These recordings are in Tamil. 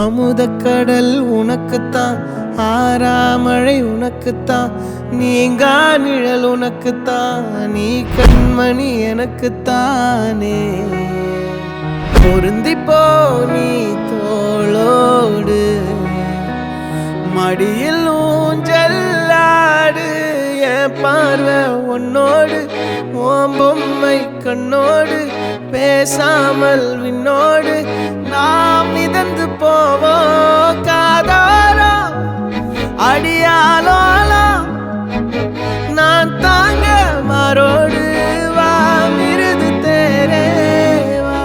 அமுதக்கடல் உனக்குத்தான், ஆறாமழை உனக்குத்தான், நீங்கா நிழல் உனக்குத்தான், நீ கண்மணி எனக்குத்தானே. பொருந்திப்போ நீ தோளோடு, மடியில் ஊஞ்சல்லாடு, என் பார்வை உன்னோடு, ஓம் பொம்மை கண்ணோடு, பேசாமல் விண்ணோடு நாம் மிதந்து போவோம் காதாரோ அடியாலோலோ, நான் தாங்க மாறோடு வா மிருது தேரே வா.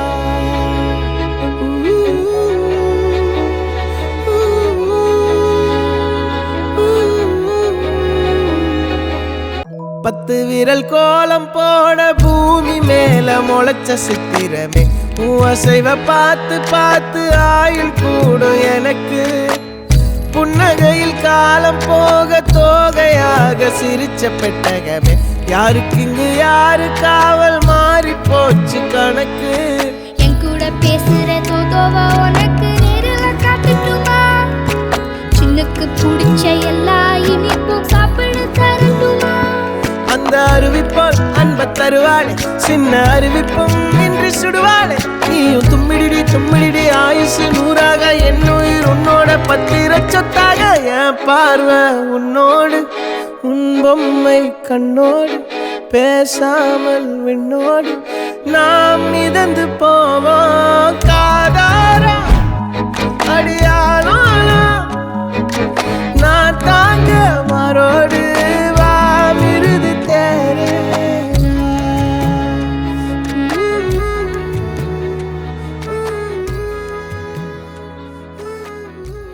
பத்து விரல் கோலம் போட பூமி மேல முளைச்ச சித்திரமே, அசைவ பார்த்து பார்த்து ஆயுள் கூடும் எனக்கு. புன்னகையில் காலம் போக தோகையாக சிரிச்ச பெட்டகமே, யாருக்கு இங்கு யாரு காவல் மாறி போச்சு கணக்கு. என் கூட பேசுற தோதோவா உனக்கு நேரில் காட்டுட்டுமா, சின்னுக்கு பிடிச்ச எல்லா இனிப்பும் சாப்பிட தரட்டுமா. அந்த அறிவிப்போல் அன்ப தருவாளே, சின்ன அறிவிப்பும் இன்று சுடுவாளே. நீயும் தும்மிடி தும்மிடி ஆயுசு நூறாக, என் உயிர் உன்னோட பத்திர சொத்தாக. என் பார்வை உன்னோடு, உன் பொம்மை கண்ணோடு, பேசாமல் விண்ணோடு நாம் மிதந்து போவோம் காதார